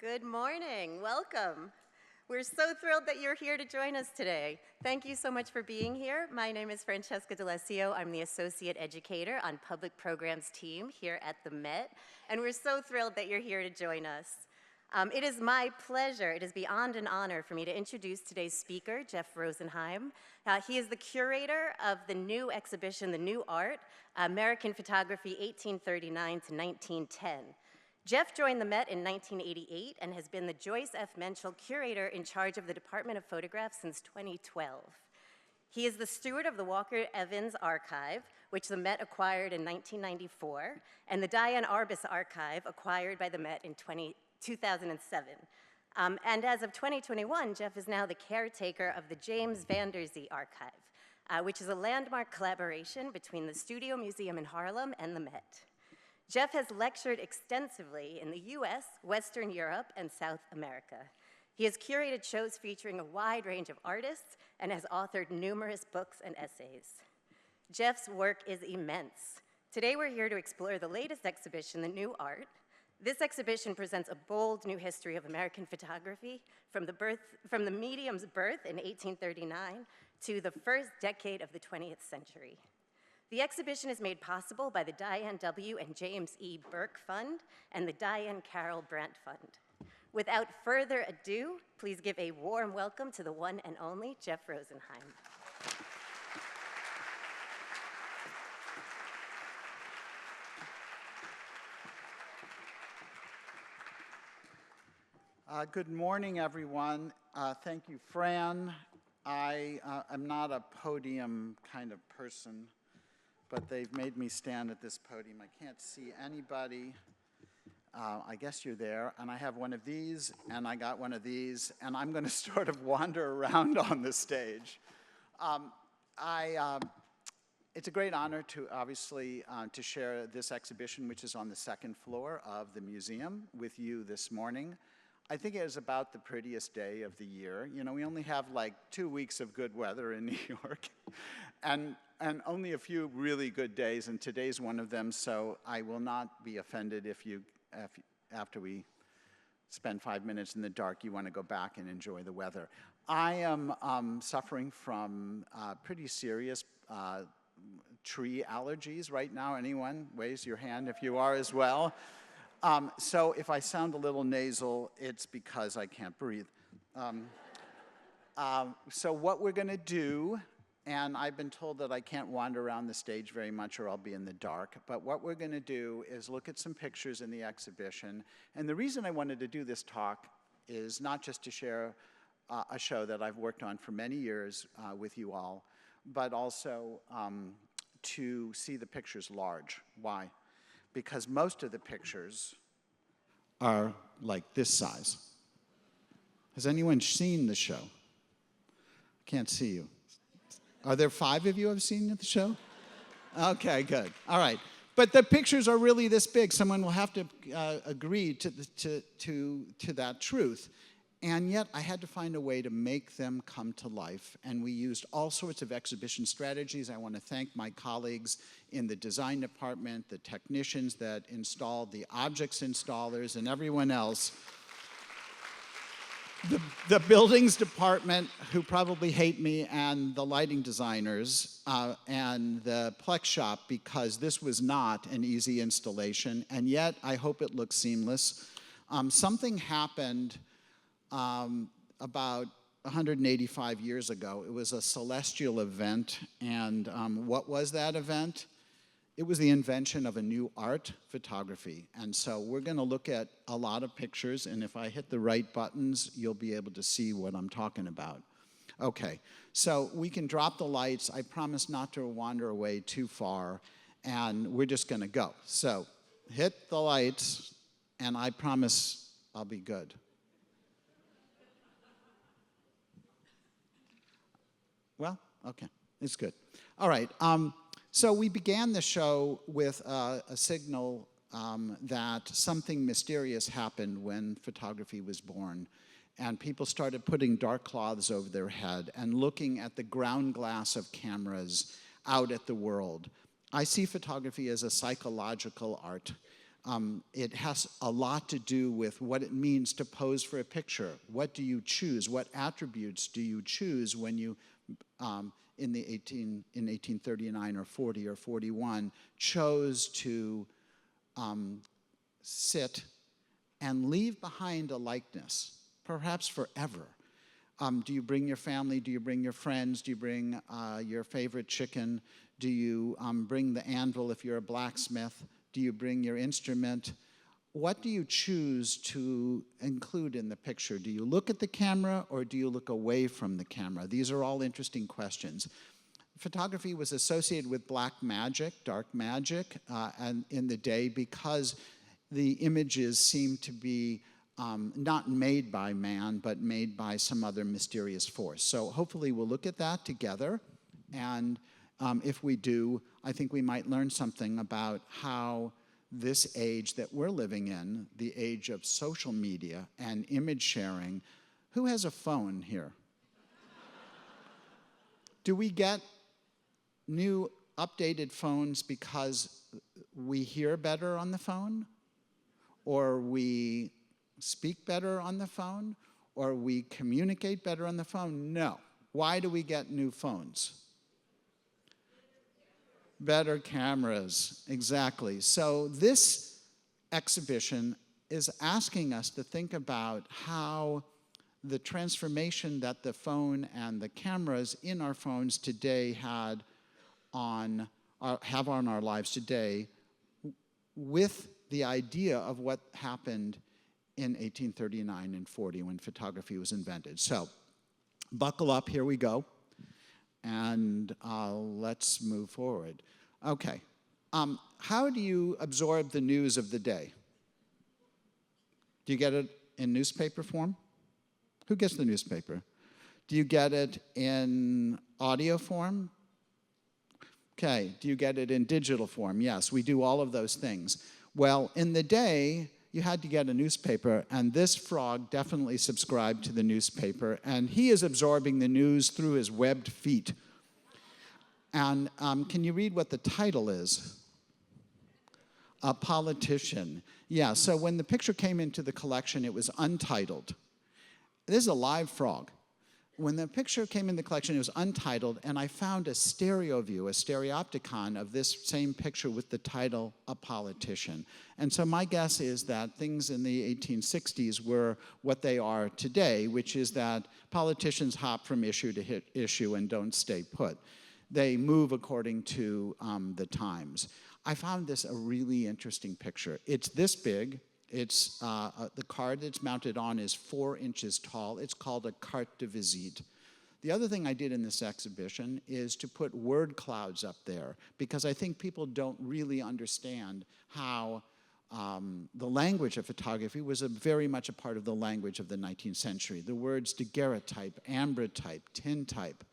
Good morning. Welcome. We're so thrilled that you're here to join us today. Thank you so much for being here. My name is Francesca D'Alessio. I'm the Associate Educator on Public Programs team here at the Met, and we're so thrilled that you're here to join us. It is my pleasure, it is beyond an honor for me to introduce today's speaker, Jeff Rosenheim. He is the curator of the new exhibition, The New Art, American Photography 1839 to 1910. Jeff joined the Met in 1988 and has been the Joyce F. Menschel Curator in charge of the Department of Photograph since 2012. He is the steward of the Walker Evans Archive, which the Met acquired in 1994, and the Diane Arbus Archive, acquired by the Met in 2007. And as of 2021, Jeff is now the caretaker of the James Van Der Zee Archive, which is a landmark collaboration between the Studio Museum in Harlem and the Met. Jeff has lectured extensively in the US, Western Europe, and South America. He has curated shows featuring a wide range of artists and has authored numerous books and essays. Jeff's work is immense. Today we're here to explore the latest exhibition, The New Art. This exhibition presents a bold new history of American photography from the medium's birth in 1839 to the first decade of the 20th century. The exhibition is made possible by the Diane W. and James E. Burke Fund and the Diane Carroll Brandt Fund. Without further ado, please give a warm welcome to the one and only Jeff Rosenheim. Good morning, everyone. Thank you, Fran. I am not a podium kind of person, but they've made me stand at this podium. I can't see anybody. I guess you're there. And I have one of these, and I got one of these, and I'm going to sort of wander around on the stage. It's a great honor to, obviously, to share this exhibition, which is on the second floor of the museum, with you this morning. I think it is about the prettiest day of the year. You know, we only have like 2 weeks of good weather in New York, and only a few really good days, and today's one of them, so I will not be offended if after we spend 5 minutes in the dark, you want to go back and enjoy the weather. I am suffering from pretty serious tree allergies right now. Anyone? Raise your hand if you are as well. So if I sound a little nasal, it's because I can't breathe. So what we're going to do, and I've been told that I can't wander around the stage very much or I'll be in the dark, but what we're going to do is look at some pictures in the exhibition. And the reason I wanted to do this talk is not just to share a show that I've worked on for many years with you all, but also to see the pictures large. Why? Because most of the pictures are like this size. Has anyone seen the show? Can't see you. Are there 5 of you who have seen the show? Okay, good. All right. But the pictures are really this big. Someone will have to agree to that truth. And yet, I had to find a way to make them come to life. And we used all sorts of exhibition strategies. I want to thank my colleagues in the design department, the technicians that installed, the objects installers, and everyone else. The buildings department, who probably hate me, and the lighting designers, and the Plex shop, because this was not an easy installation. And yet, I hope it looks seamless. Something happened about 185 years ago. It was a celestial event, and what was that event? It was the invention of a new art, photography. And so we're going to look at a lot of pictures, and if I hit the right buttons, you'll be able to see what I'm talking about. Okay, so we can drop the lights. I promise not to wander away too far, and we're just going to go. So hit the lights, and I promise I'll be good. Well, okay, it's good. All right, so we began the show with a signal that something mysterious happened when photography was born. And people started putting dark cloths over their head and looking at the ground glass of cameras out at the world. I see photography as a psychological art. it has a lot to do with what it means to pose for a picture. What do you choose? What attributes do you choose when you, in 1839 or 40 or 41, chose to sit and leave behind a likeness, perhaps forever? Do you bring your family? Do you bring your friends? Do you bring your favorite chicken? Do you bring the anvil if you're a blacksmith? Do you bring your instrument? What do you choose to include in the picture? Do you look at the camera or do you look away from the camera? These are all interesting questions. Photography was associated with black magic, dark magic, and in the day because the images seemed to be not made by man, but made by some other mysterious force. So hopefully we'll look at that together, and if we do, I think we might learn something about how this age that we're living in, the age of social media and image sharing. Who has a phone here? Do we get new updated phones because we hear better on the phone? Or we speak better on the phone? Or we communicate better on the phone? No. Why do we get new phones? Better cameras, exactly. So this exhibition is asking us to think about how the transformation that the phone and the cameras in our phones today have on our lives today, with the idea of what happened in 1839 and 40 when photography was invented. So buckle up, here we go. And let's move forward. Okay. How do you absorb the news of the day? Do you get it in newspaper form? Who gets the newspaper? Do you get it in audio form? Okay. Do you get it in digital form? Yes, we do all of those things. Well, in the day, you had to get a newspaper, and this frog definitely subscribed to the newspaper, and he is absorbing the news through his webbed feet. And can you read what the title is? A Politician. Yeah, so when the picture came into the collection, it was untitled. This is a live frog. When the picture came in the collection, it was untitled, and I found a stereo view, a stereopticon of this same picture with the title, A Politician. And so my guess is that things in the 1860s were what they are today, which is that politicians hop from issue to issue and don't stay put. They move according to the times. I found this a really interesting picture. It's this big. It's, the card it's mounted on is 4 inches tall. It's called a carte de visite. The other thing I did in this exhibition is to put word clouds up there, because I think people don't really understand how the language of photography was very much a part of the language of the 19th century. The words daguerreotype, ambrotype, tintype,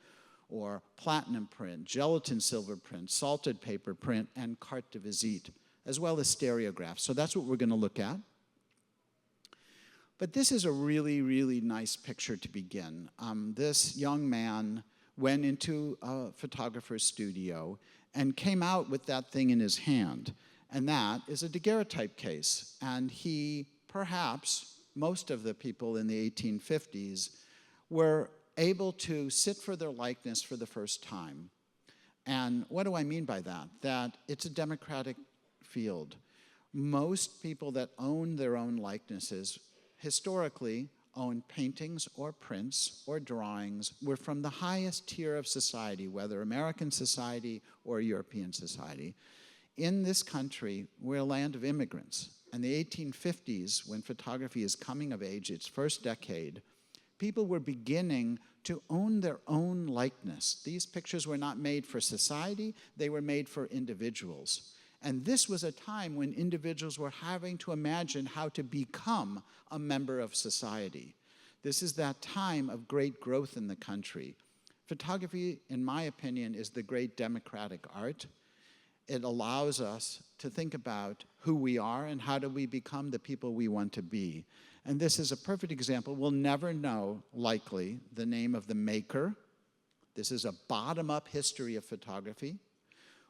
or platinum print, gelatin silver print, salted paper print, and carte de visite, as well as stereographs. So that's what we're going to look at. But this is a really, really nice picture to begin. This young man went into a photographer's studio and came out with that thing in his hand. And that is a daguerreotype case. And he, perhaps, most of the people in the 1850s were able to sit for their likeness for the first time. And what do I mean by that? That it's a democratic field. Most people that own their own likenesses historically own paintings or prints or drawings were from the highest tier of society, whether American society or European society. In this country, we're a land of immigrants. In the 1850s, when photography is coming of age, its first decade, people were beginning to own their own likeness. These pictures were not made for society, they were made for individuals. And this was a time when individuals were having to imagine how to become a member of society. This is that time of great growth in the country. Photography, in my opinion, is the great democratic art. It allows us to think about who we are and how do we become the people we want to be. And this is a perfect example. We'll never know, likely, the name of the maker. This is a bottom-up history of photography.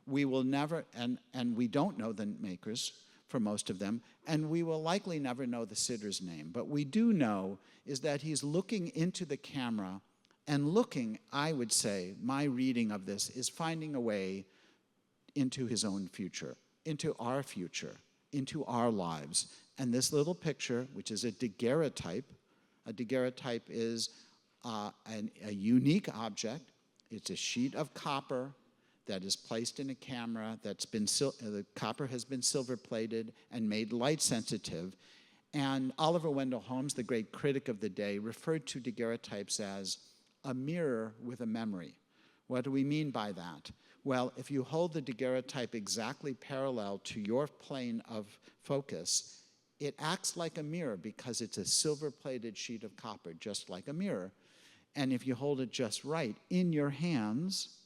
We will never, and we don't know the makers. for most of them, and we will likely never know the sitter's name. But we do know is that he's looking into the camera and looking, I would say, my reading of this is finding a way into his own future, into our future, into our lives. And this little picture, which is a daguerreotype is a unique object. It's a sheet of copper that is placed in a camera that's been, the copper has been silver plated and made light sensitive. And Oliver Wendell Holmes, the great critic of the day, referred to daguerreotypes as a mirror with a memory. What do we mean by that? Well, if you hold the daguerreotype exactly parallel to your plane of focus, it acts like a mirror because it's a silver-plated sheet of copper, just like a mirror. And if you hold it just right in your hands,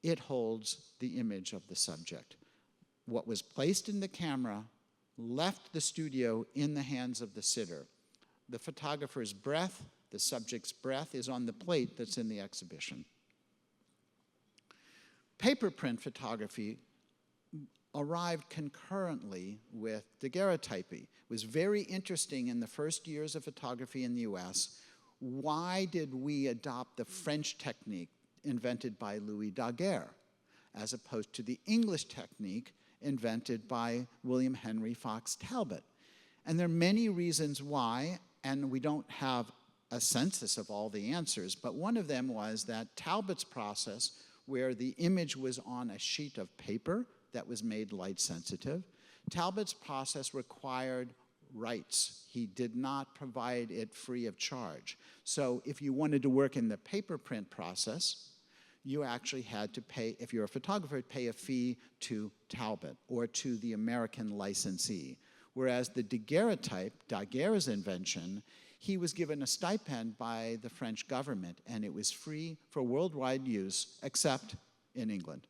it holds the image of the subject. What was placed in the camera left the studio in the hands of the sitter. The photographer's breath, the subject's breath, is on the plate that's in the exhibition. Paper print photography arrived concurrently with daguerreotypy. It was very interesting in the first years of photography in the US. Why did we adopt the French technique invented by Louis Daguerre, as opposed to the English technique invented by William Henry Fox Talbot? And there are many reasons why, and we don't have a census of all the answers, but one of them was that Talbot's process, where the image was on a sheet of paper that was made light sensitive, Talbot's process required rights. He did not provide it free of charge. So if you wanted to work in the paper print process, you actually had to pay, if you're a photographer, pay a fee to Talbot or to the American licensee. Whereas the daguerreotype, Daguerre's invention, he was given a stipend by the French government, and it was free for worldwide use, except in England.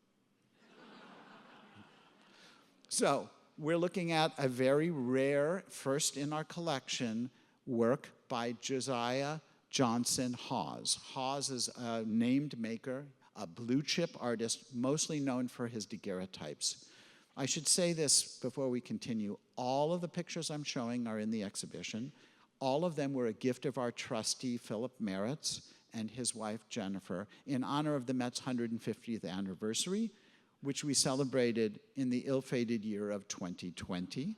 So we're looking at a very rare, first in our collection, work by Josiah Johnson Hawes. Hawes is a named maker, a blue chip artist, mostly known for his daguerreotypes. I should say this before we continue. All of the pictures I'm showing are in the exhibition. All of them were a gift of our trustee, Philip Maritz, and his wife, Jennifer, in honor of the Met's 150th anniversary, which we celebrated in the ill-fated year of 2020.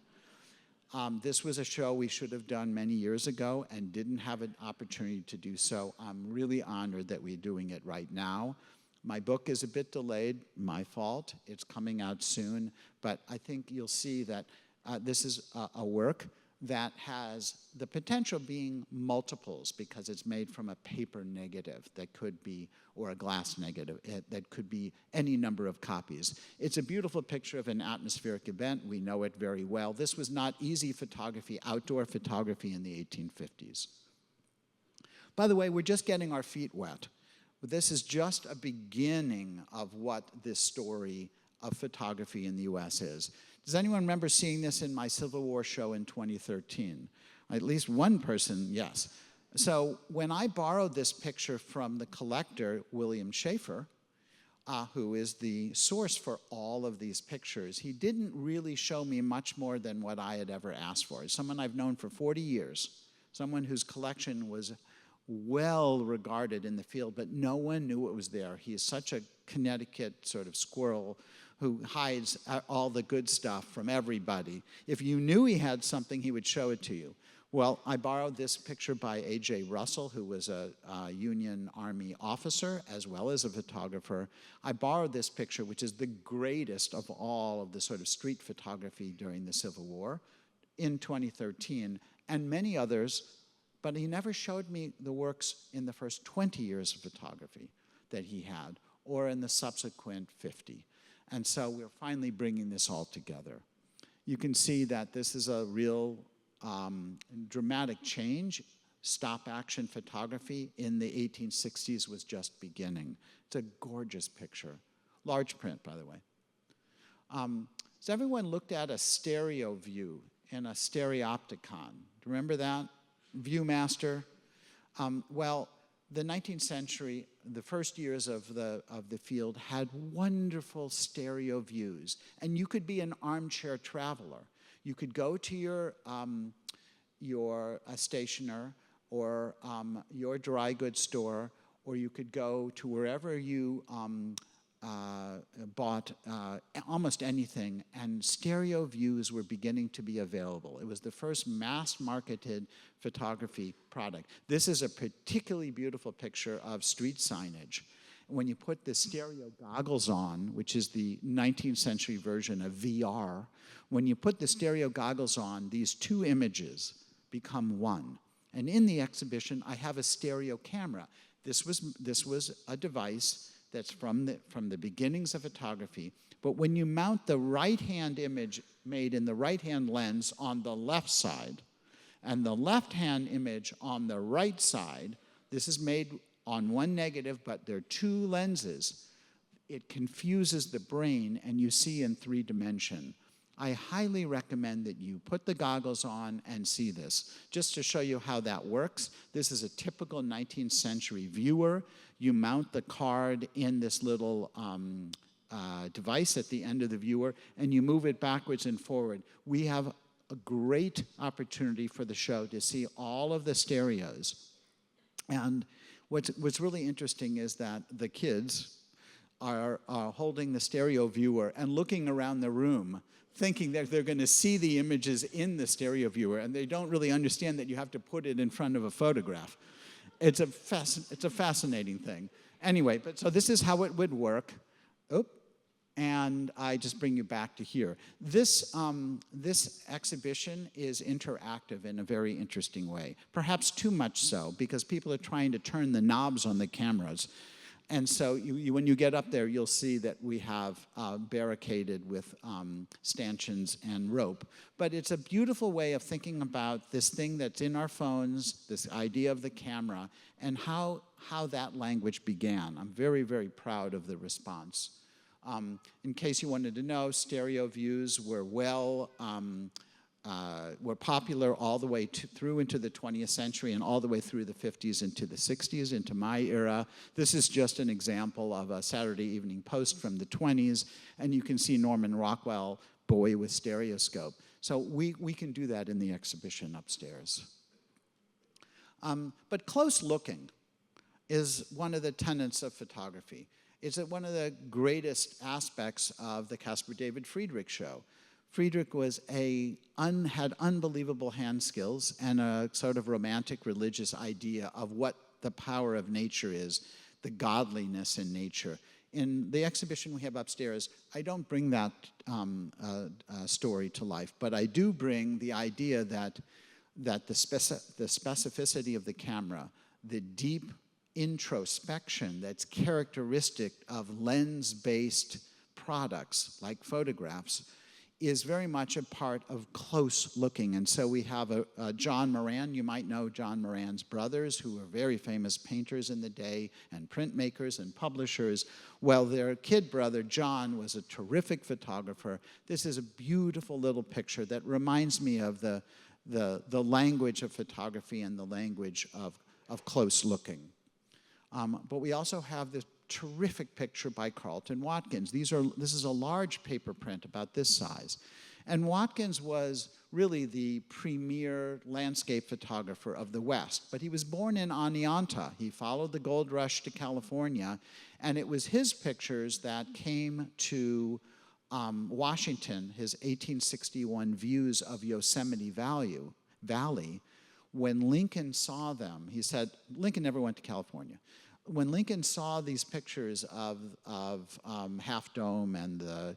This was a show we should have done many years ago and didn't have an opportunity to do so. I'm really honored that we're doing it right now. My book is a bit delayed, my fault. It's coming out soon, but I think you'll see that this is a work that has the potential being multiples because it's made from a paper negative that could be, or a glass negative, that could be any number of copies. It's a beautiful picture of an atmospheric event. We know it very well. This was not easy photography, outdoor photography in the 1850s. By the way, we're just getting our feet wet. This is just a beginning of what this story of photography in the US is. Does anyone remember seeing this in my Civil War show in 2013? At least one person, yes. So when I borrowed this picture from the collector, William Schaeffer, who is the source for all of these pictures, he didn't really show me much more than what I had ever asked for. He's someone I've known for 40 years, someone whose collection was well regarded in the field, but no one knew it was there. He is such a Connecticut sort of squirrel who hides all the good stuff from everybody. If you knew he had something, he would show it to you. Well, I borrowed this picture by A.J. Russell, who was a Union Army officer as well as a photographer. I borrowed this picture, which is the greatest of all of the sort of street photography during the Civil War, in 2013, and many others, but he never showed me the works in the first 20 years of photography that he had, or in the subsequent 50. And so we're finally bringing this all together. You can see that this is a real dramatic change. Stop-action photography in the 1860s was just beginning. It's a gorgeous picture. Large print, by the way. Has everyone looked at a stereo view in a stereopticon? Remember that? Viewmaster? Well, the 19th century, the first years of the field had wonderful stereo views, and you could be an armchair traveler. You could go to your stationer or your dry goods store, or you could go to wherever you bought almost anything, and stereo views were beginning to be available. It was the first mass-marketed photography product. This is a particularly beautiful picture of street signage. When you put the stereo goggles on, which is the 19th century version of VR, when you put the stereo goggles on, these two images become one. And in the exhibition, I have a stereo camera. This was a device that's from the beginnings of photography. But when you mount the right-hand image made in the right-hand lens on the left side, and the left-hand image on the right side, this is made on one negative, but there are two lenses. It confuses the brain, and you see in 3D. I highly recommend that you put the goggles on and see this. Just to show you how that works, this is a typical 19th century viewer. You mount the card in this little device at the end of the viewer, and you move it backwards and forward. We have a great opportunity for the show to see all of the stereos. And what's really interesting is that the kids are holding the stereo viewer and looking around the room, thinking that they're going to see the images in the stereo viewer, and they don't really understand that you have to put it in front of a photograph. It's a fascinating thing. Anyway, so this is how it would work. And I just bring you back to here. This exhibition is interactive in a very interesting way. Perhaps too much so, because people are trying to turn the knobs on the cameras. And so when you get up there, you'll see that we have barricaded with stanchions and rope. But it's a beautiful way of thinking about this thing that's in our phones, this idea of the camera, and how that language began. I'm very, very proud of the response. In case you wanted to know, stereo views were were popular all the way through into the 20th century and all the way through the 50s into the 60s, into my era. This is just an example of a Saturday Evening Post from the 20s, and you can see Norman Rockwell, boy with stereoscope. So we can do that in the exhibition upstairs. But close looking is one of the tenets of photography. It's one of the greatest aspects of the Caspar David Friedrich show. Friedrich had unbelievable hand skills and a sort of romantic religious idea of what the power of nature is, the godliness in nature. In the exhibition we have upstairs, I don't bring that story to life, but I do bring the idea that the specificity of the camera, the deep introspection that's characteristic of lens-based products like photographs is very much a part of close looking. And so we have John Moran. You might know John Moran's brothers, who were very famous painters in the day and printmakers and publishers. Well, their kid brother, John, was a terrific photographer. This is a beautiful little picture that reminds me of the language of photography and the language of close looking. But we also have this terrific picture by Carleton Watkins. This is a large paper print about this size. And Watkins was really the premier landscape photographer of the West. But he was born in Oneonta. He followed the gold rush to California. And it was his pictures that came to Washington, his 1861 views of Yosemite Valley. When Lincoln saw them, he said, Lincoln never went to California. When Lincoln saw these pictures of Half Dome and the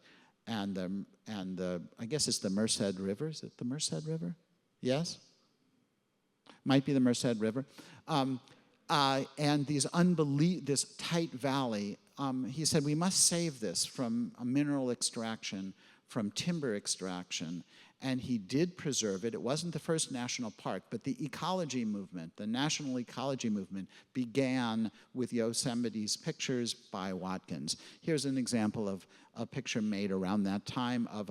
I guess it's the Merced River. Is it the Merced River? Yes, might be the Merced River. And this tight valley. He said we must save this from a mineral extraction, from timber extraction. And he did preserve it. It wasn't the first national park, but the ecology movement, the national ecology movement, began with Yosemite's pictures by Watkins. Here's an example of a picture made around that time of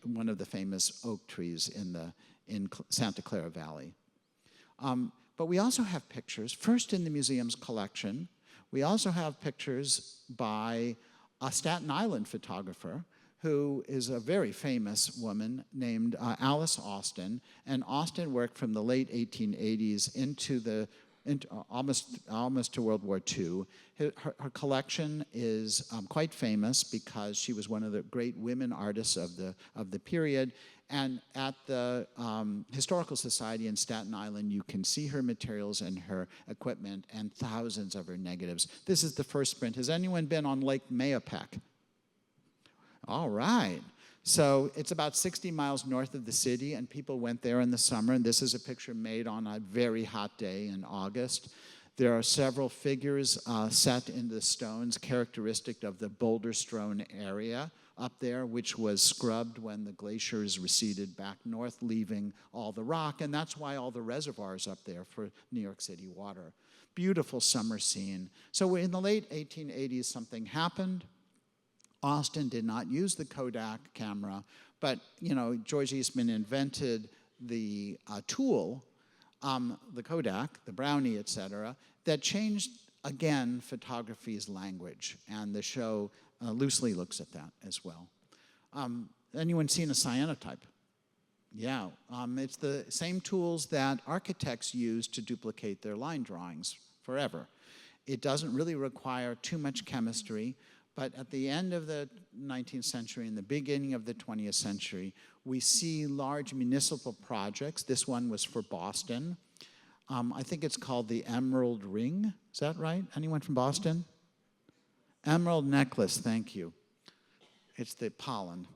one of the famous oak trees in Santa Clara Valley. But we also have pictures, first in the museum's collection. We also have pictures by a Staten Island photographer who is a very famous woman named Alice Austen. And Austen worked from the late 1880s into almost to World War II. Her collection is quite famous because she was one of the great women artists of the period. And at the Historical Society in Staten Island, you can see her materials and her equipment and thousands of her negatives. This is the first print. Has anyone been on Lake Mayapack? All right. So it's about 60 miles north of the city, and people went there in the summer. And this is a picture made on a very hot day in August. There are several figures set in the stones characteristic of the boulder-strewn area up there, which was scrubbed when the glaciers receded back north, leaving all the rock. And that's why all the reservoirs up there for New York City water. Beautiful summer scene. So in the late 1880s, something happened. Austen did not use the Kodak camera, but George Eastman invented the tool, the Kodak, the Brownie, etc., that changed again photography's language, and the show loosely looks at that as well. Anyone seen a cyanotype? Yeah, it's the same tools that architects use to duplicate their line drawings forever. It doesn't really require too much chemistry. But at the end of the 19th century and the beginning of the 20th century, we see large municipal projects. This one was for Boston. I think it's called the Emerald Ring. Is that right? Anyone from Boston? Emerald necklace, thank you. It's the pollen.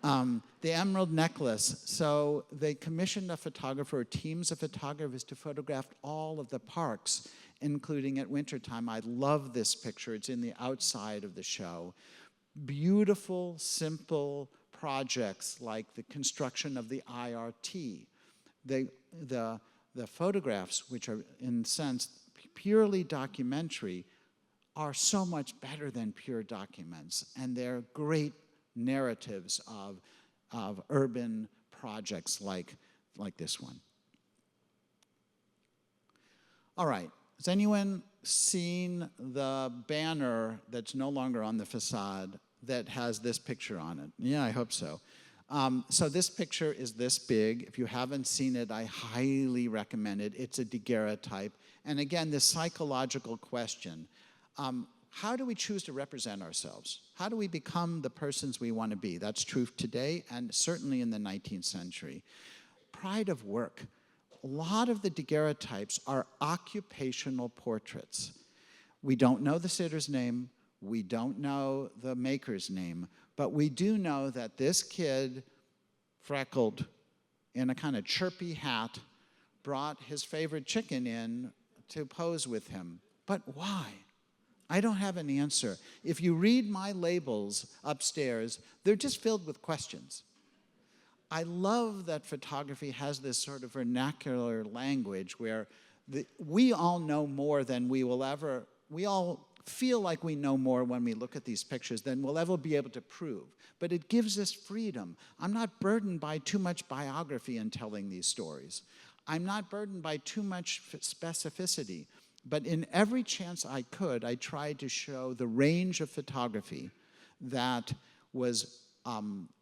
The emerald necklace. So they commissioned a photographer, teams of photographers, to photograph all of the parks, including at wintertime. I love this picture. It's in the outside of the show. Beautiful, simple projects like the construction of the IRT. The photographs, which are in a sense purely documentary, are so much better than pure documents. And they're great narratives of urban projects like this one. All right. Has anyone seen the banner that's no longer on the facade that has this picture on it? Yeah, I hope so. So this picture is this big. If you haven't seen it, I highly recommend it. It's a daguerreotype. And again, this psychological question, how do we choose to represent ourselves? How do we become the persons we want to be? That's true today and certainly in the 19th century. Pride of work. A lot of the daguerreotypes are occupational portraits. We don't know the sitter's name. We don't know the maker's name. But we do know that this kid, freckled, in a kind of chirpy hat, brought his favorite chicken in to pose with him. But why? I don't have an answer. If you read my labels upstairs, they're just filled with questions. I love that photography has this sort of vernacular language where we all know more than we all feel like we know more when we look at these pictures than we'll ever be able to prove. But it gives us freedom. I'm not burdened by too much biography in telling these stories. I'm not burdened by too much specificity. But in every chance I could, I tried to show the range of photography that was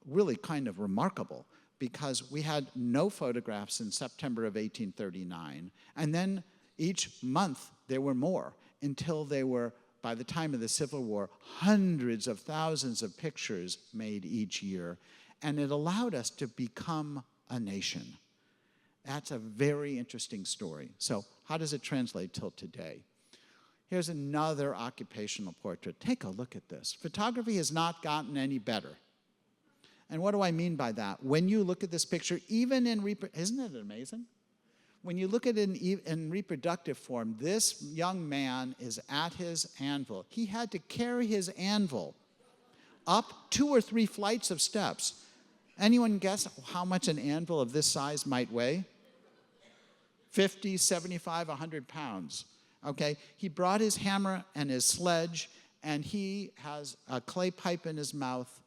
really kind of remarkable, because we had no photographs in September of 1839. And then each month there were more, until they were, by the time of the Civil War, hundreds of thousands of pictures made each year. And it allowed us to become a nation. That's a very interesting story. So how does it translate till today? Here's another occupational portrait. Take a look at this. Photography has not gotten any better. And what do I mean by that? When you look at this picture, even in isn't it amazing? When you look at it in reproductive form, this young man is at his anvil. He had to carry his anvil up 2 or 3 flights of steps. Anyone guess how much an anvil of this size might weigh? 50, 75, 100 pounds. Okay? He brought his hammer and his sledge, and he has a clay pipe in his mouth,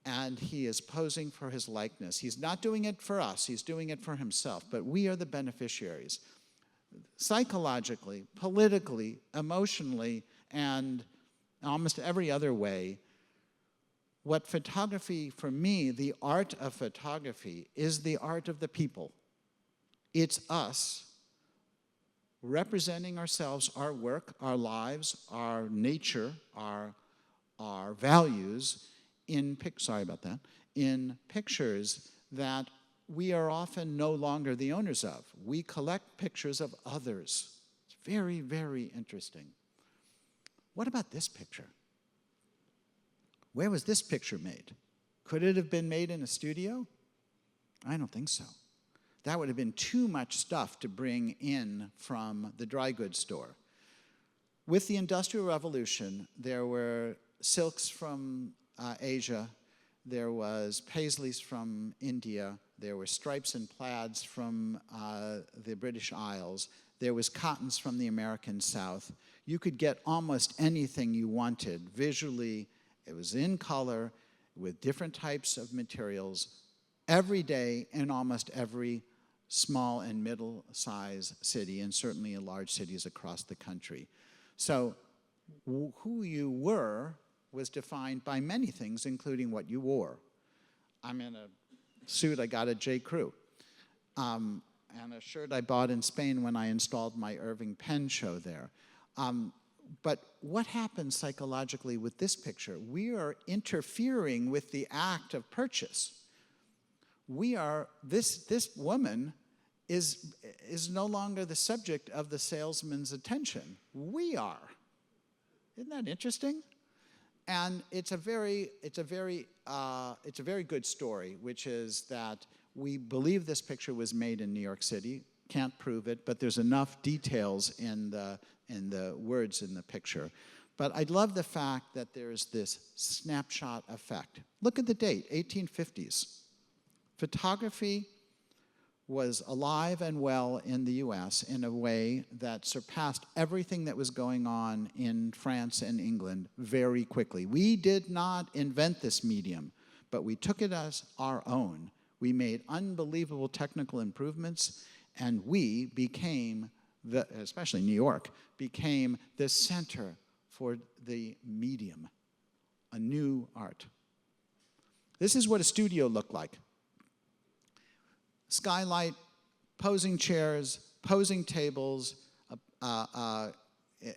and he is posing for his likeness. He's not doing it for us. He's doing it for himself, but we are the beneficiaries. Psychologically, politically, emotionally, and almost every other way, what photography, for me, the art of photography is the art of the people. It's us representing ourselves, our work, our lives, our nature, our values in in pictures that we are often no longer the owners of. We collect pictures of others. It's very, very interesting. What about this picture? Where was this picture made? Could it have been made in a studio? I don't think so. That would have been too much stuff to bring in from the dry goods store. With the Industrial Revolution, there were silks from Asia, there was paisleys from India, there were stripes and plaids from the British Isles, there was cottons from the American South. You could get almost anything you wanted. Visually, it was in color, with different types of materials, every day in almost every small and middle-sized city, and certainly in large cities across the country. So who you were was defined by many things, including what you wore. I'm in a suit I got at J. Crew, and a shirt I bought in Spain when I installed my Irving Penn show there. But what happens psychologically with this picture? We are interfering with the act of purchase. This woman is no longer the subject of the salesman's attention. We are. Isn't that interesting? And it's a very good story, which is that we believe this picture was made in New York City. Can't prove it, but there's enough details in the words in the picture. But I love the fact that there's this snapshot effect. Look at the date, 1850s. Photography was alive and well in the US in a way that surpassed everything that was going on in France and England very quickly. We did not invent this medium, but we took it as our own. We made unbelievable technical improvements, and we became, especially New York, became the center for the medium, a new art. This is what a studio looked like. Skylight, posing chairs, posing tables.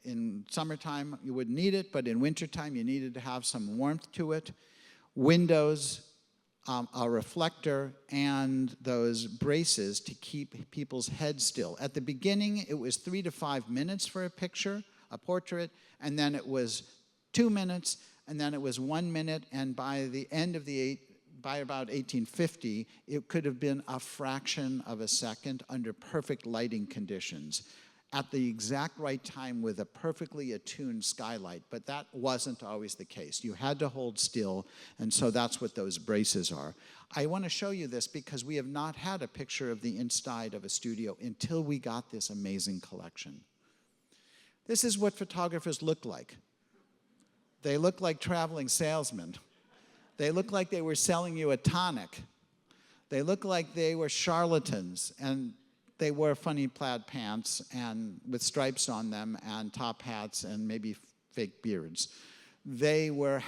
In summertime, you wouldn't need it, but in wintertime, you needed to have some warmth to it. Windows, a reflector, and those braces to keep people's heads still. At the beginning, it was 3 to 5 minutes for a picture, a portrait, and then it was 2 minutes, and then it was 1 minute, and by the end of by about 1850, it could have been a fraction of a second under perfect lighting conditions at the exact right time with a perfectly attuned skylight, but that wasn't always the case. You had to hold still, and so that's what those braces are. I want to show you this because we have not had a picture of the inside of a studio until we got this amazing collection. This is what photographers look like. They look like traveling salesmen. They look like they were selling you a tonic. They look like they were charlatans, and they wore funny plaid pants and with stripes on them and top hats and maybe fake beards. They were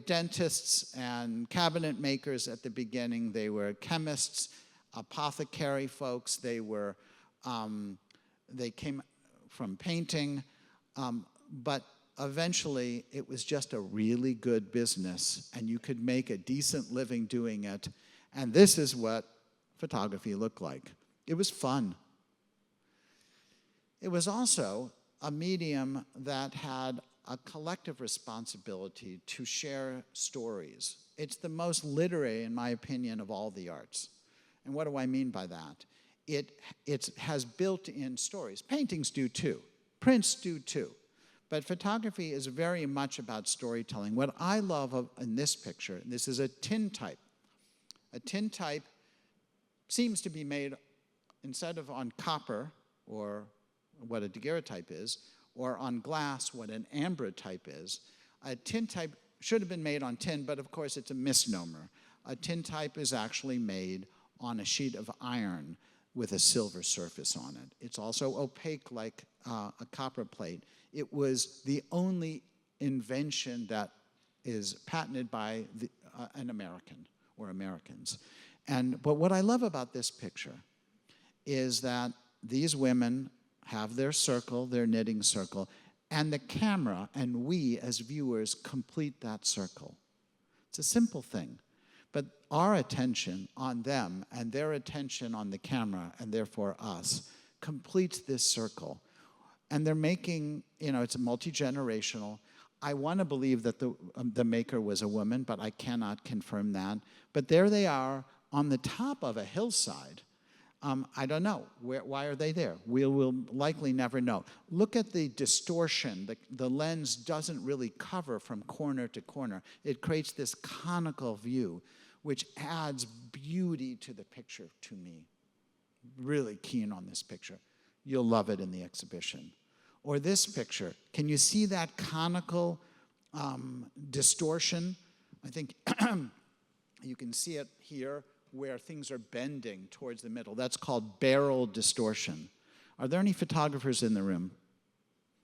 dentists and cabinet makers at the beginning. They were chemists, apothecary folks. They came from painting, but eventually, it was just a really good business, and you could make a decent living doing it. And this is what photography looked like. It was fun. It was also a medium that had a collective responsibility to share stories. It's the most literary, in my opinion, of all the arts. And what do I mean by that? It has built-in stories. Paintings do too. Prints do too. But photography is very much about storytelling. What I love in this picture, and this is a tintype. A tintype seems to be made, instead of on copper, or what a daguerreotype is, or on glass, what an ambrotype is. A tintype should have been made on tin, but of course it's a misnomer. A tintype is actually made on a sheet of iron with a silver surface on it. It's also opaque like a copper plate. It was the only invention that is patented by an American or Americans. But what I love about this picture is that these women have their circle, their knitting circle, and the camera and we as viewers complete that circle. It's a simple thing, but our attention on them and their attention on the camera, and therefore us, completes this circle. And they're making, it's multi-generational. I want to believe that the maker was a woman, but I cannot confirm that. But there they are on the top of a hillside. I don't know. Why are they there? We will likely never know. Look at the distortion. The lens doesn't really cover from corner to corner. It creates this conical view, which adds beauty to the picture to me. Really keen on this picture. You'll love it in the exhibition. Or this picture. Can you see that conical distortion? I think you can see it here where things are bending towards the middle. That's called barrel distortion. Are there any photographers in the room?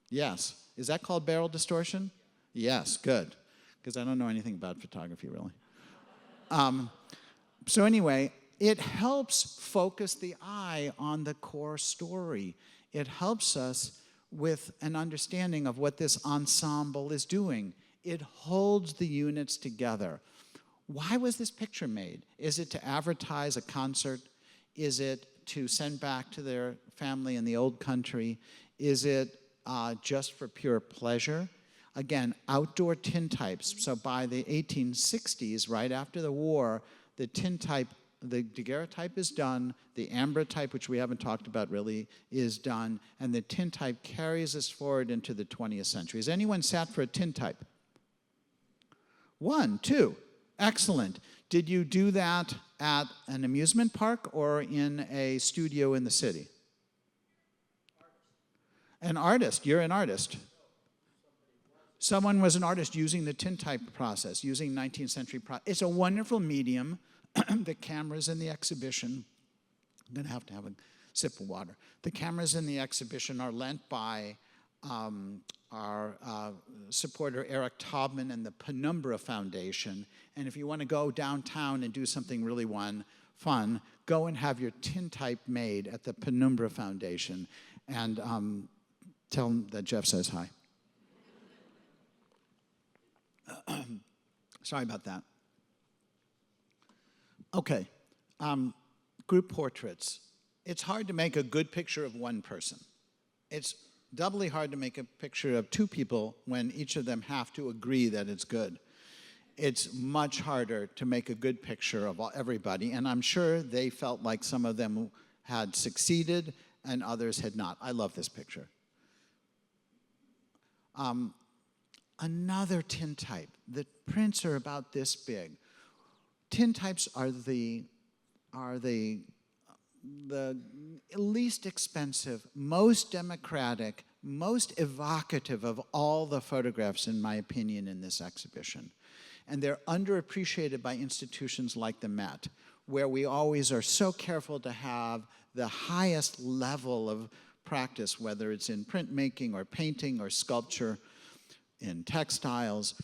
Yes. Is that called barrel distortion? Yes, good. Because I don't know anything about photography, really. So anyway, it helps focus the eye on the core story. It helps us with an understanding of what this ensemble is doing. It holds the units together. Why was this picture made? Is it to advertise a concert? Is it to send back to their family in the old country? Is it just for pure pleasure? Again, outdoor tintypes. So by the 1860s, right after the war, the tintype, the daguerreotype is done, the ambrotype, which we haven't talked about really, is done, and the tintype carries us forward into the 20th century. Has anyone sat for a tintype? 1, 2. Excellent. Did you do that at an amusement park or in a studio in the city? An artist. You're an artist. Someone was an artist using the tintype process, using 19th century process. It's a wonderful medium. The cameras in the exhibition, I'm going to have a sip of water. The cameras in the exhibition are lent by our supporter Eric Taubman and the Penumbra Foundation. And if you want to go downtown and do something really fun, go and have your tintype made at the Penumbra Foundation. And tell them that Jeff says hi. Sorry about that. Okay, group portraits. It's hard to make a good picture of one person. It's doubly hard to make a picture of two people when each of them have to agree that it's good. It's much harder to make a good picture of everybody, and I'm sure they felt like some of them had succeeded and others had not. I love this picture. Another tintype. The prints are about this big. Tintypes are the least expensive, most democratic, most evocative of all the photographs, in my opinion, in this exhibition. And they're underappreciated by institutions like the Met, where we always are so careful to have the highest level of practice, whether it's in printmaking or painting or sculpture, in textiles.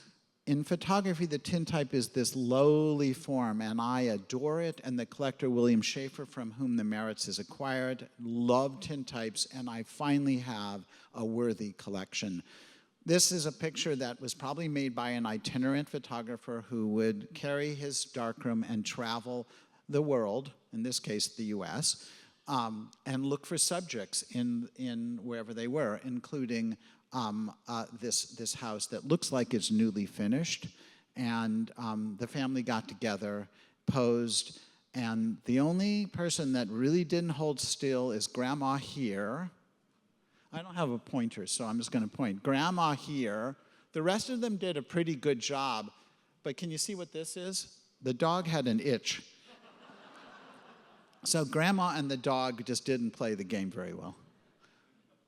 In photography, the tintype is this lowly form, and I adore it, and the collector, William Schaeffer, from whom the merits is acquired, loved tintypes, and I finally have a worthy collection. This is a picture that was probably made by an itinerant photographer who would carry his darkroom and travel the world, in this case the US, and look for subjects in wherever they were, including this house that looks like it's newly finished. And the family got together, posed, and the only person that really didn't hold still is Grandma here. I don't have a pointer, so I'm just going to point. Grandma here. The rest of them did a pretty good job, but can you see what this is? The dog had an itch. So Grandma and the dog just didn't play the game very well.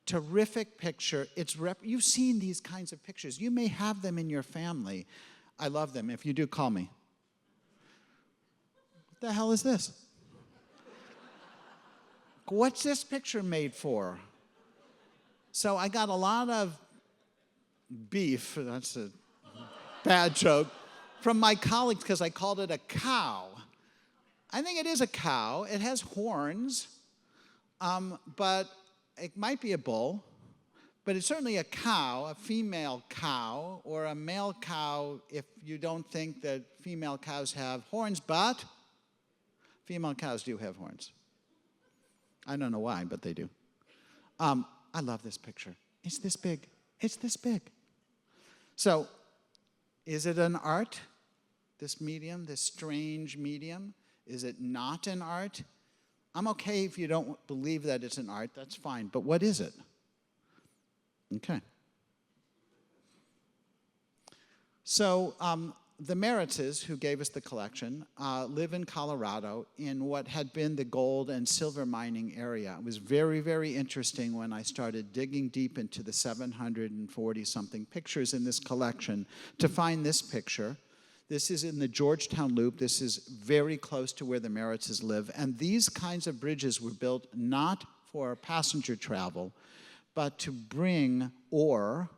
Terrific picture. You've seen these kinds of pictures. You may have them in your family. I love them. If you do, call me. What the hell is this? What's this picture made for? So I got a lot of beef. bad joke, from my colleagues because I called it a cow. I think it is a cow. It has horns, but it might be a bull. But it's certainly a cow, a female cow, or a male cow if you don't think that female cows have horns, but female cows do have horns. I don't know why, but they do. I love this picture. It's this big. It's this big. So, is it an art, this medium, this strange medium? Is it not an art? I'm okay if you don't believe that it's an art, that's fine. But what is it? Okay. So the Meritzes, who gave us the collection, live in Colorado in what had been the gold and silver mining area. It was very, very interesting when I started digging deep into the 740-something pictures in this collection to find this picture. This is in the Georgetown Loop. This is very close to where the Meritzes live. And these kinds of bridges were built not for passenger travel, but to bring ore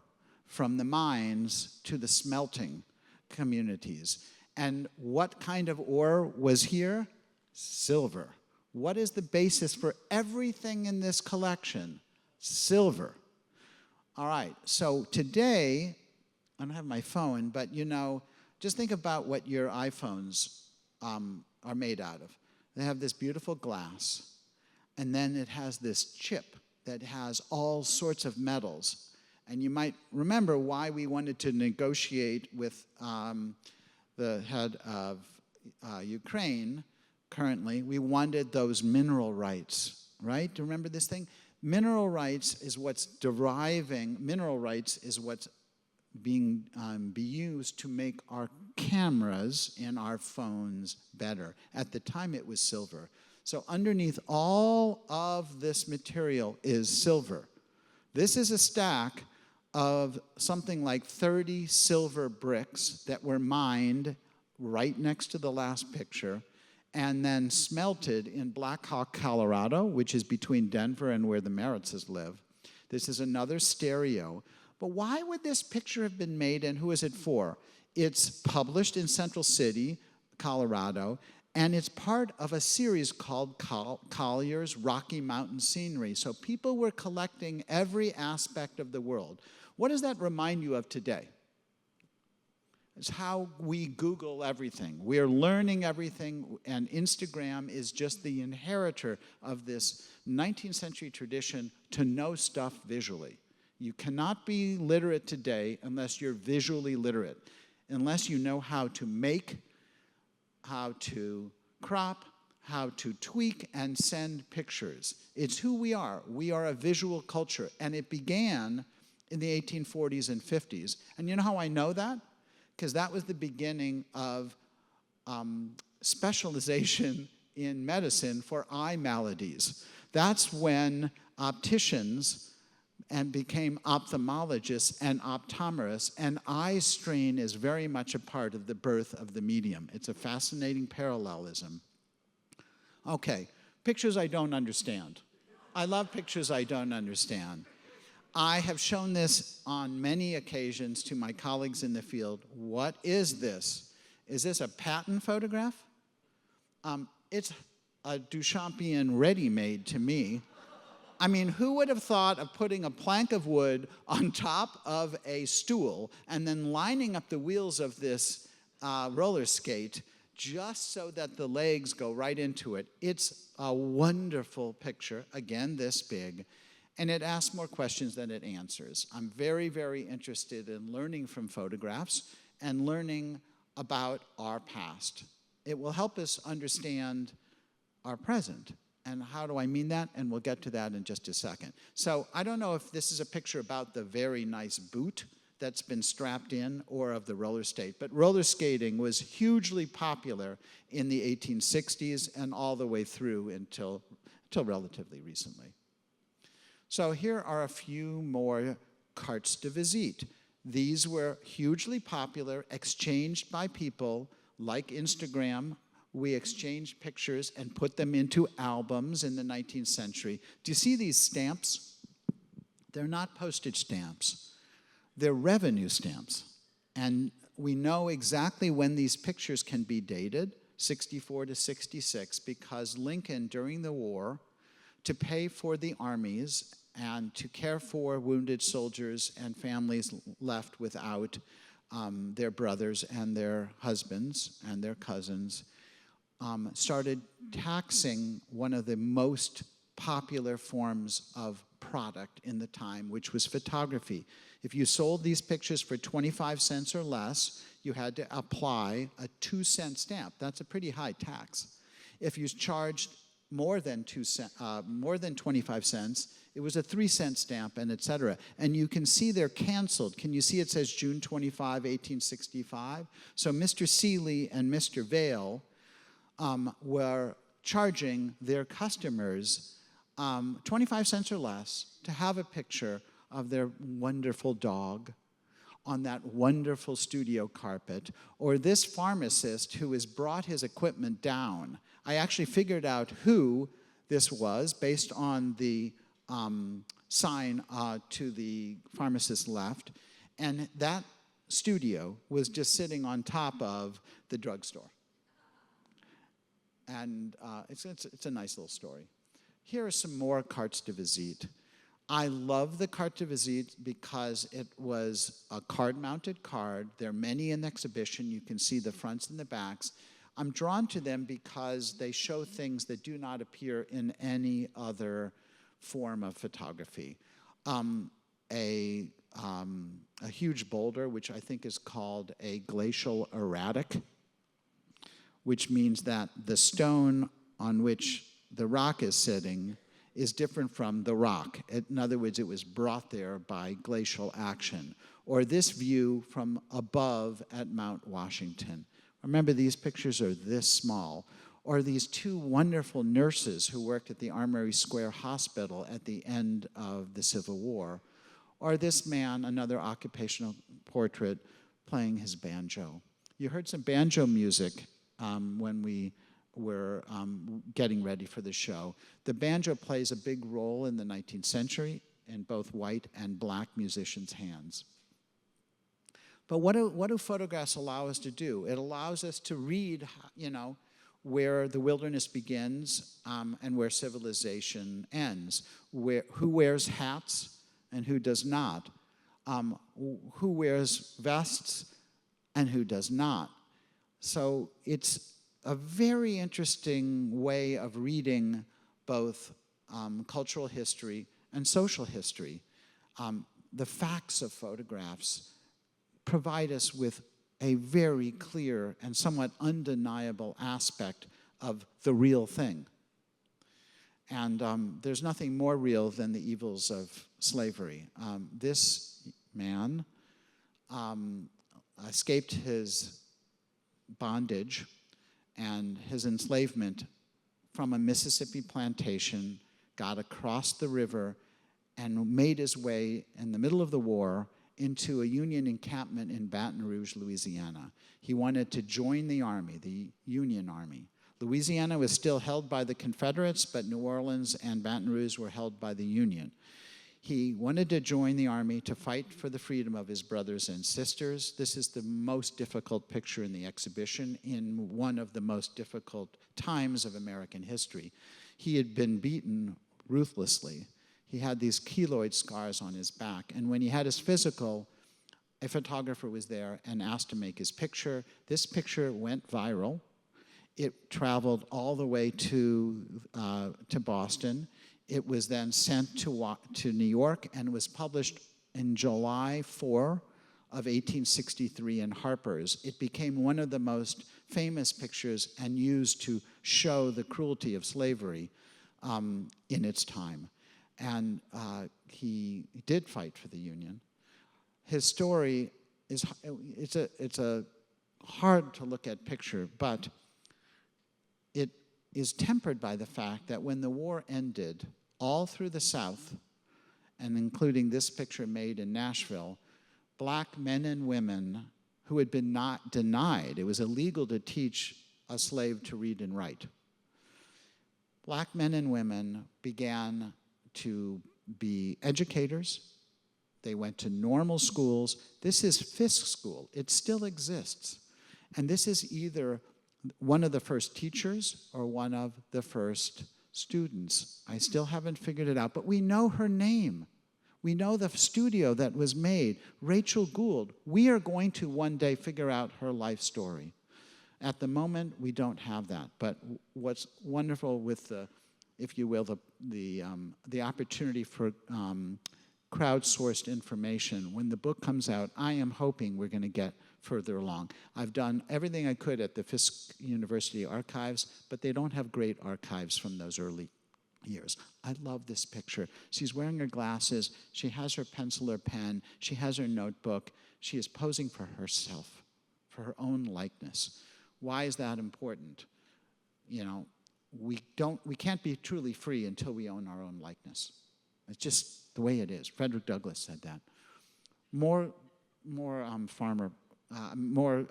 from the mines to the smelting communities. And what kind of ore was here? Silver. What is the basis for everything in this collection? Silver. All right, so today, I don't have my phone, but you know, just think about what your iPhones are made out of. They have this beautiful glass, and then it has this chip that has all sorts of metals. And you might remember why we wanted to negotiate with the head of Ukraine currently. We wanted those mineral rights, right? Do you remember this thing? Mineral rights is what's being be used to make our cameras in our phones better. At the time, it was silver. So underneath all of this material is silver. This is a stack of something like 30 silver bricks that were mined right next to the last picture and then smelted in Black Hawk, Colorado, which is between Denver and where the Meritzes live. This is another stereo. But why would this picture have been made, and who is it for? It's published in Central City, Colorado, and it's part of a series called Collier's Rocky Mountain Scenery. So people were collecting every aspect of the world. What does that remind you of today? It's how we Google everything. We're learning everything, and Instagram is just the inheritor of this 19th century tradition to know stuff visually. You cannot be literate today unless you're visually literate, unless you know how to make, how to crop, how to tweak and send pictures. It's who we are. We are a visual culture, and it began in the 1840s and 50s. And you know how I know that? Because that was the beginning of specialization in medicine for eye maladies. That's when opticians and became ophthalmologists and optometrists, and eye strain is very much a part of the birth of the medium. It's a fascinating parallelism. Okay, pictures I don't understand. I love pictures I don't understand. I have shown this on many occasions to my colleagues in the field. What is this? Is this a patent photograph? It's a Duchampian ready-made to me. I mean, who would have thought of putting a plank of wood on top of a stool and then lining up the wheels of this roller skate just so that the legs go right into it? It's a wonderful picture, again, this big, and it asks more questions than it answers. I'm very, very interested in learning from photographs and learning about our past. It will help us understand our present. And how do I mean that? And we'll get to that in just a second. So I don't know if this is a picture about the very nice boot that's been strapped in or of the roller skate, but roller skating was hugely popular in the 1860s and all the way through until relatively recently. So here are a few more cartes de visite. These were hugely popular, exchanged by people like Instagram. We exchanged pictures and put them into albums in the 19th century. Do you see these stamps? They're not postage stamps. They're revenue stamps. And we know exactly when these pictures can be dated, 64 to 66, because Lincoln, during the war, to pay for the armies and to care for wounded soldiers and families left without their brothers and their husbands and their cousins, started taxing one of the most popular forms of product in the time, which was photography. If you sold these pictures for 25 cents or less, you had to apply a 2-cent stamp. That's a pretty high tax. If you charged more than 25 cents, it was a 3-cent stamp, and et cetera. And you can see they're canceled. Can you see it says June 25, 1865? So Mr. Seeley and Mr. Vail were charging their customers 25 cents or less to have a picture of their wonderful dog on that wonderful studio carpet, or this pharmacist who has brought his equipment down. I actually figured out who this was based on the sign to the pharmacist's left, and that studio was just sitting on top of the drugstore. And it's a nice little story. Here are some more cartes de visite. I love the carte de visite because it was a card-mounted card. There are many in the exhibition. You can see the fronts and the backs. I'm drawn to them because they show things that do not appear in any other form of photography. A huge boulder, which I think is called a glacial erratic, which means that the stone on which the rock is sitting is different from the rock. In other words, it was brought there by glacial action. Or this view from above at Mount Washington. Remember, these pictures are this small. Or these two wonderful nurses who worked at the Armory Square Hospital at the end of the Civil War. Or this man, another occupational portrait, playing his banjo. You heard some banjo music when we were getting ready for the show. The banjo plays a big role in the 19th century in both white and black musicians' hands. But what do photographs allow us to do? It allows us to read, where the wilderness begins and where civilization ends. Who wears hats and who does not? Who wears vests and who does not? So it's a very interesting way of reading both cultural history and social history. The facts of photographs provide us with a very clear and somewhat undeniable aspect of the real thing. And there's nothing more real than the evils of slavery. This man escaped his bondage and his enslavement from a Mississippi plantation, got across the river, and made his way in the middle of the war into a Union encampment in Baton Rouge, Louisiana. He wanted to join the Army, the Union Army. Louisiana was still held by the Confederates, but New Orleans and Baton Rouge were held by the Union. He wanted to join the Army to fight for the freedom of his brothers and sisters. This is the most difficult picture in the exhibition in one of the most difficult times of American history. He had been beaten ruthlessly. He had these keloid scars on his back. And when he had his physical, a photographer was there and asked to make his picture. This picture went viral. It traveled all the way to Boston. It was then sent to New York and was published in July 4 of 1863 in Harper's. It became one of the most famous pictures and used to show the cruelty of slavery in its time. And he did fight for the Union. His story it's a hard to look at picture, but it is tempered by the fact that when the war ended, all through the South, and including this picture made in Nashville, black men and women who had been not denied, it was illegal to teach a slave to read and write. Black men and women began to be educators, They went to normal schools. This is Fisk School. It still exists. And this is either one of the first teachers or one of the first students. I still haven't figured it out, but we know her name. We know the studio that was made, Rachel Gould. We are going to one day figure out her life story. At the moment, we don't have that. But what's wonderful with the, if you will, the opportunity for crowdsourced information, when the book comes out, I am hoping we're going to get further along. I've done everything I could at the Fisk University archives, but they don't have great archives from those early years. I love this picture. She's wearing her glasses. She has her pencil or pen. She has her notebook. She is posing for herself, for her own likeness. Why is that important? You know, we can't be truly free until we own our own likeness. It's just the way it is. Frederick Douglass said that. More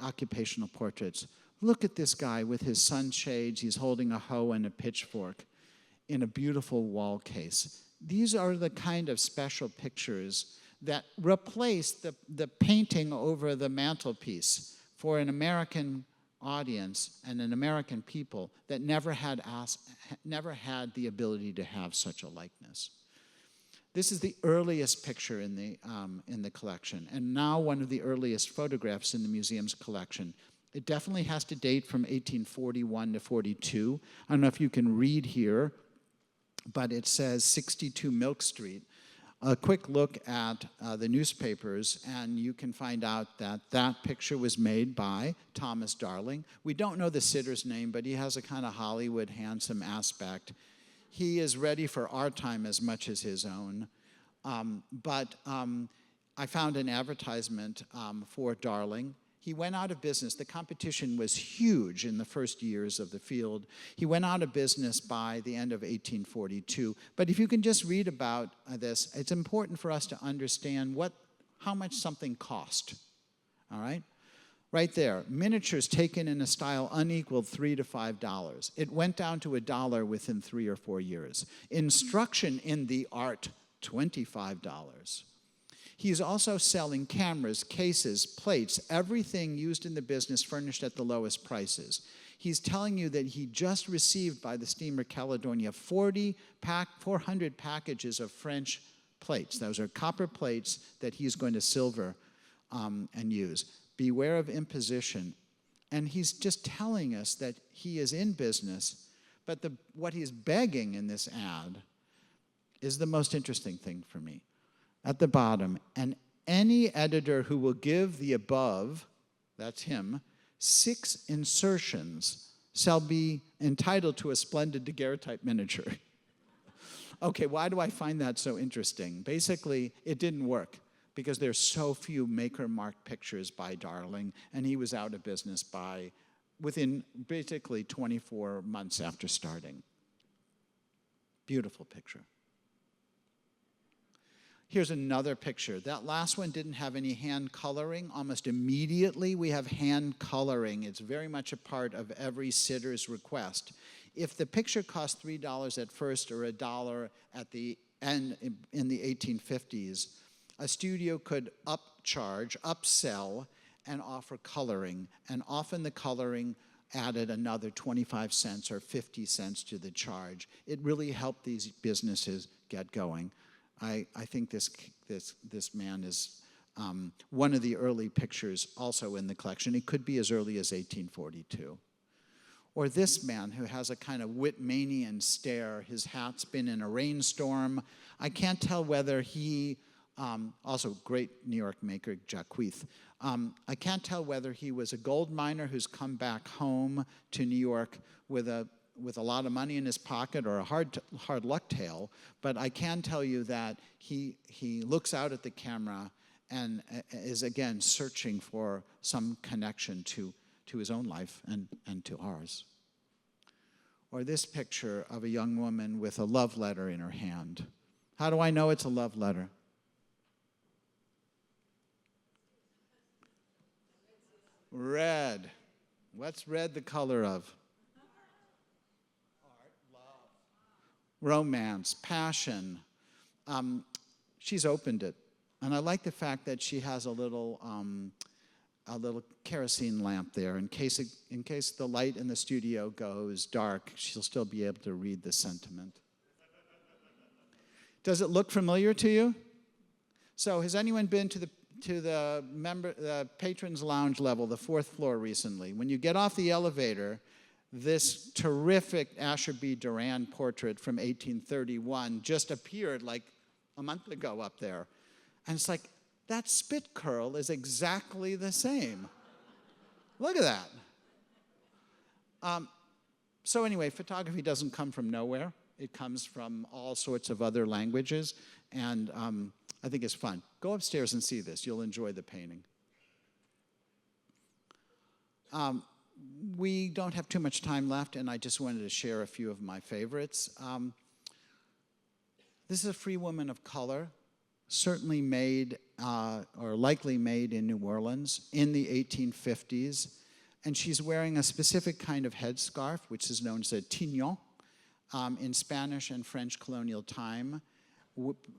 occupational portraits. Look at this guy with his sunshades. He's holding a hoe and a pitchfork in a beautiful wall case. These are the kind of special pictures that replace the painting over the mantelpiece for an American audience and an American people that never had the ability to have such a likeness. This is the earliest picture in the collection, and now one of the earliest photographs in the museum's collection. It definitely has to date from 1841 to 42. I don't know if you can read here, but it says 62 Milk Street. A quick look at the newspapers, and you can find out that that picture was made by Thomas Darling. We don't know the sitter's name, but he has a kind of Hollywood handsome aspect. He is ready for our time as much as his own. But I found an advertisement for Darling. He went out of business. The competition was huge in the first years of the field. He went out of business by the end of 1842. But if you can just read about this, it's important for us to understand how much something cost. All right? Right there, miniatures taken in a style unequaled $3 to $5. It went down to $1 within 3 or 4 years. Instruction in the art, $25. He's also selling cameras, cases, plates, everything used in the business furnished at the lowest prices. He's telling you that he just received by the steamer Caledonia 400 packages of French plates. Those are copper plates that he's going to silver and use. Beware of imposition. And he's just telling us that he is in business, but what he's begging in this ad is the most interesting thing for me. At the bottom, and any editor who will give the above, that's him, 6 insertions shall be entitled to a splendid daguerreotype miniature. Okay, why do I find that so interesting? Basically, it didn't work because there's so few maker-marked pictures by Darling, and he was out of business within basically 24 months after starting. Beautiful picture. Here's another picture. That last one didn't have any hand coloring. Almost immediately, we have hand coloring. It's very much a part of every sitter's request. If the picture cost $3 at first or $1 at the end in the 1850s, a studio could upsell, and offer coloring. And often the coloring added another 25 cents or 50 cents to the charge. It really helped these businesses get going. I think this man is one of the early pictures also in the collection. It could be as early as 1842. Or this man who has a kind of Whitmanian stare. His hat's been in a rainstorm. I can't tell whether he, also great New York maker, Jacqueith. I can't tell whether he was a gold miner who's come back home to New York with a lot of money in his pocket or a hard luck tale, but I can tell you that he looks out at the camera and is again searching for some connection to his own life and to ours. Or this picture of a young woman with a love letter in her hand. How do I know it's a love letter? Red. What's red the color of? Romance, passion. She's opened it. And I like the fact that she has a little kerosene lamp there in case the light in the studio goes dark, she'll still be able to read the sentiment. Does it look familiar to you? So has anyone been to the patrons lounge level, the 4th floor recently? When you get off the elevator, this terrific Asher B. Durand portrait from 1831 just appeared like a month ago up there. And it's like, that spit curl is exactly the same. Look at that. So anyway, photography doesn't come from nowhere. It comes from all sorts of other languages, and I think it's fun. Go upstairs and see this. You'll enjoy the painting. We don't have too much time left, and I just wanted to share a few of my favorites. This is a free woman of color, certainly made, or likely made in New Orleans in the 1850s. And she's wearing a specific kind of headscarf, which is known as a tignon. In Spanish and French colonial time,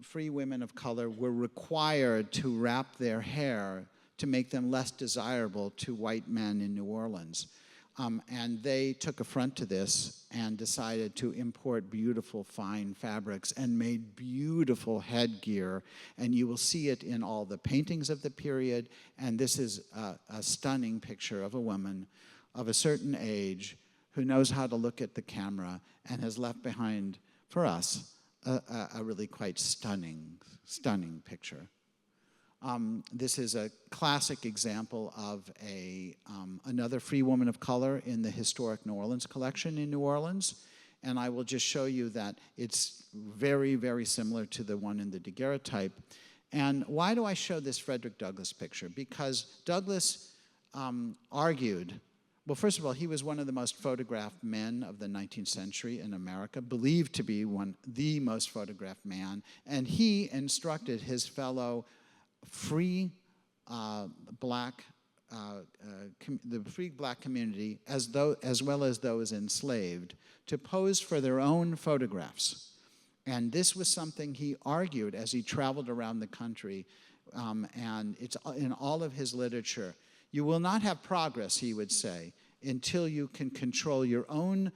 free women of color were required to wrap their hair to make them less desirable to white men in New Orleans. And they took affront to this and decided to import beautiful, fine fabrics and made beautiful headgear. And you will see it in all the paintings of the period. And this is a stunning picture of a woman of a certain age who knows how to look at the camera and has left behind, for us, a really quite stunning picture. This is a classic example of another free woman of color in the historic New Orleans collection in New Orleans. And I will just show you that it's very, very similar to the one in the daguerreotype. And why do I show this Frederick Douglass picture? Because Douglass argued, well, first of all, he was one of the most photographed men of the 19th century in America, believed to be the most photographed man. And he instructed his fellow free black community, as well as those enslaved, to pose for their own photographs. And this was something he argued as he traveled around the country, and it's in all of his literature. You will not have progress, he would say, until you can control your own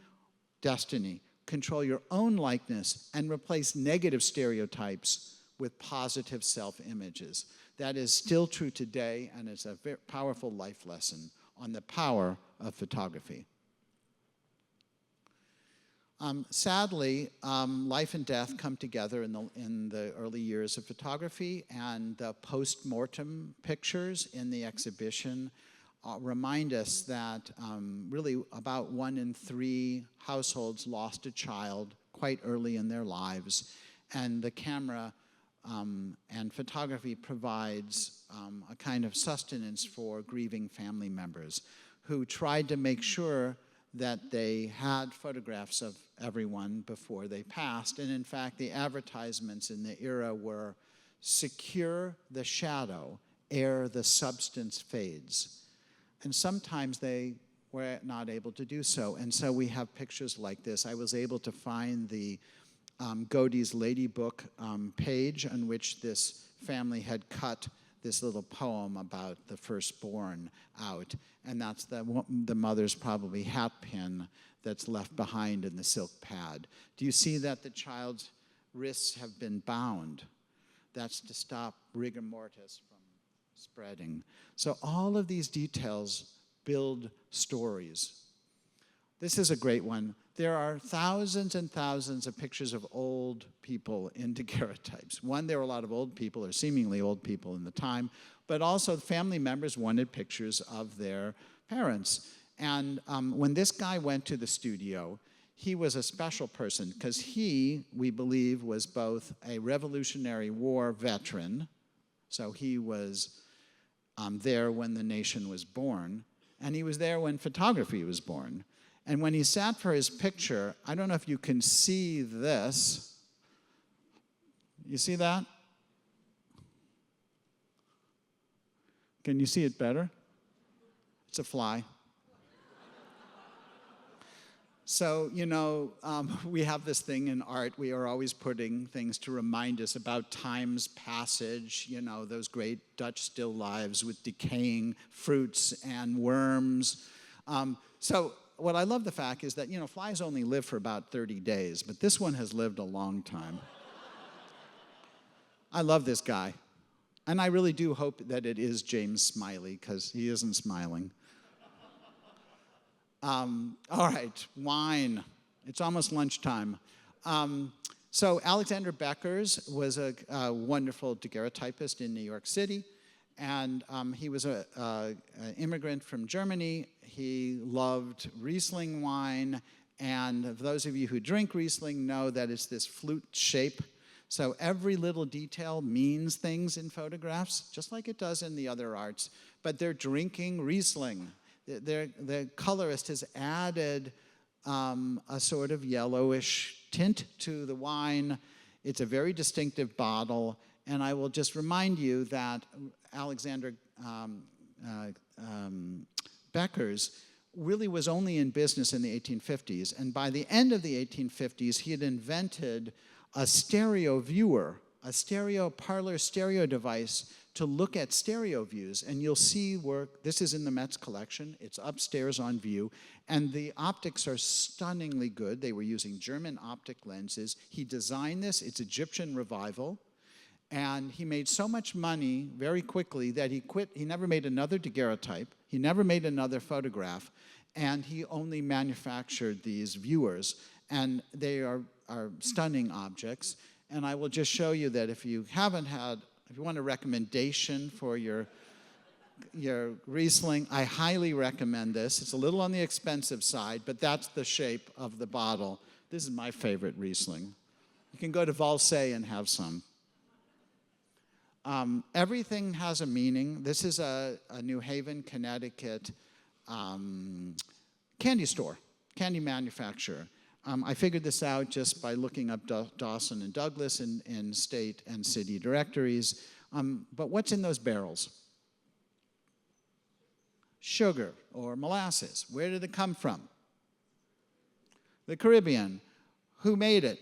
destiny, control your own likeness, and replace negative stereotypes with positive self-images. That is still true today, and it's a very powerful life lesson on the power of photography. Sadly, life and death come together in the early years of photography, and the post-mortem pictures in the exhibition remind us that really about 1 in 3 households lost a child quite early in their lives, and the camera and photography provides a kind of sustenance for grieving family members who tried to make sure that they had photographs of everyone before they passed. And in fact, the advertisements in the era were, "Secure the shadow ere the substance fades." And sometimes they were not able to do so. And so we have pictures like this. I was able to find the Godey's Lady Book page on which this family had cut this little poem about the firstborn out. And that's the mother's probably hat pin that's left behind in the silk pad. Do you see that the child's wrists have been bound? That's to stop rigor mortis from spreading. So all of these details build stories. This is a great one. There are thousands and thousands of pictures of old people in daguerreotypes. One, there were a lot of old people, or seemingly old people in the time, but also family members wanted pictures of their parents. And when this guy went to the studio, he was a special person because he, we believe, was both a Revolutionary War veteran, so he was there when the nation was born, and he was there when photography was born. And when he sat for his picture, I don't know if you can see this. You see that? Can you see it better? It's a fly. So, we have this thing in art. We are always putting things to remind us about time's passage, those great Dutch still lives with decaying fruits and worms. So what I love the fact is that, flies only live for about 30 days, but this one has lived a long time. I love this guy. And I really do hope that it is James Smiley, because he isn't smiling. All right, wine. It's almost lunchtime. So Alexander Beckers was a wonderful daguerreotypist in New York City, and he was an immigrant from Germany. He loved Riesling wine, and those of you who drink Riesling know that it's this flute shape. So every little detail means things in photographs, just like it does in the other arts, but they're drinking Riesling. The colorist has added a sort of yellowish tint to the wine. It's a very distinctive bottle, and I will just remind you that Alexander Beckers really was only in business in the 1850s, and by the end of the 1850s, he had invented a stereo viewer, a parlor stereo device to look at stereo views, and you'll see work. This is in the Met's collection. It's upstairs on view, and the optics are stunningly good. They were using German optic lenses. He designed this. It's Egyptian revival, and he made so much money very quickly that he quit. He never made another daguerreotype. He never made another photograph, and he only manufactured these viewers, and they are stunning objects. And I will just show you that if you want a recommendation for your Riesling, I highly recommend this. It's a little on the expensive side, but that's the shape of the bottle. This is my favorite Riesling. You can go to Valsay and have some. Everything has a meaning. This is a New Haven, Connecticut candy store, candy manufacturer. I figured this out just by looking up Dawson and Douglas in state and city directories. But what's in those barrels? Sugar or molasses. Where did it come from? The Caribbean. Who made it?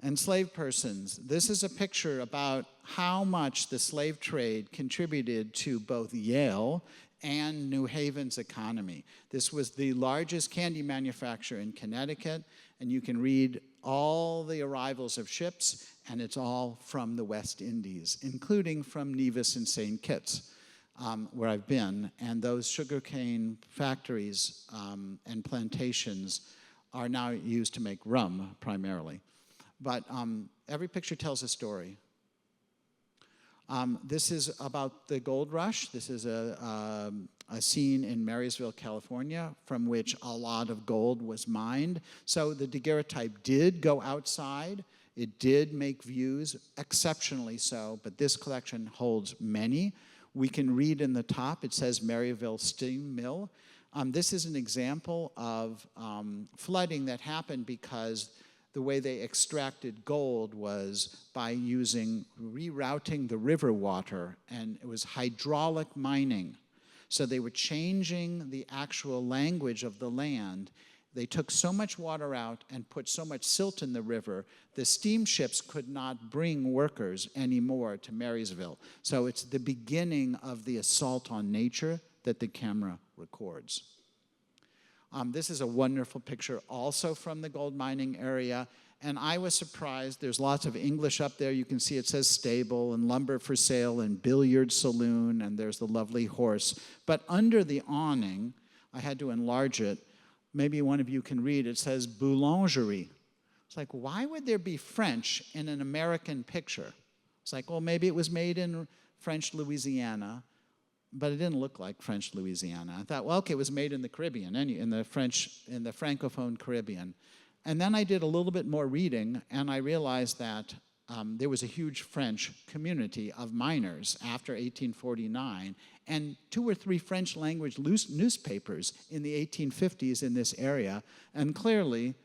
Enslaved persons. This is a picture about how much the slave trade contributed to both Yale and New Haven's economy. This was the largest candy manufacturer in Connecticut, and you can read all the arrivals of ships, and it's all from the West Indies, including from Nevis and St. Kitts, where I've been. And those sugarcane factories and plantations are now used to make rum, primarily. But every picture tells a story. This is about the gold rush. This is a scene in Marysville, California, from which a lot of gold was mined. So the daguerreotype did go outside. It did make views, exceptionally so, but this collection holds many. We can read in the top, it says Maryville Steam Mill. This is an example of flooding that happened because the way they extracted gold was by rerouting the river water, and it was hydraulic mining. So they were changing the actual language of the land. They took so much water out and put so much silt in the river, the steamships could not bring workers anymore to Marysville. So it's the beginning of the assault on nature that the camera records. This is a wonderful picture also from the gold mining area, and I was surprised. There's lots of English up there. You can see it says stable and lumber for sale and billiard saloon, and there's the lovely horse. But under the awning, I had to enlarge it. Maybe one of you can read. It says boulangerie. It's like, why would there be French in an American picture? It's like, well, maybe it was made in French Louisiana, but it didn't look like French Louisiana. I thought, well, okay, it was made in the Caribbean, in the Francophone Caribbean. And then I did a little bit more reading, and I realized that there was a huge French community of miners after 1849, and 2 or 3 French language newspapers in the 1850s in this area, and clearly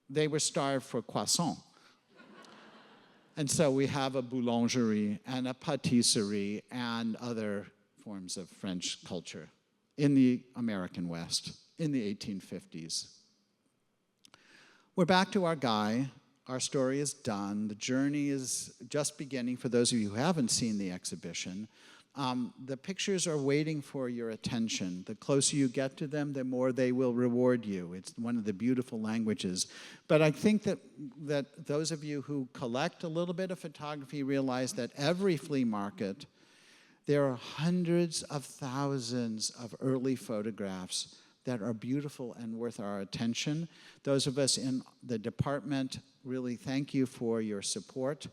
they were starved for croissant. And so we have a boulangerie and a pâtisserie and other forms of French culture in the American West. in the 1850s. We're back to our guy. Our story is done. The journey is just beginning for those of you who haven't seen the exhibition. The pictures are waiting for your attention. The closer you get to them, the more they will reward you. It's one of the beautiful languages. But I think that those of you who collect a little bit of photography realize that every flea market, there are hundreds of thousands of early photographs that are beautiful and worth our attention. Those of us in the department really thank you for your support.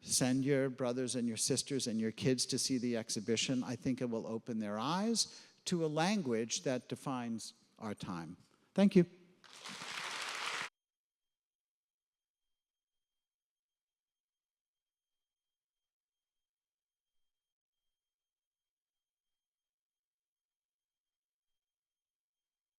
Send your brothers and your sisters and your kids to see the exhibition. I think it will open their eyes to a language that defines our time. Thank you.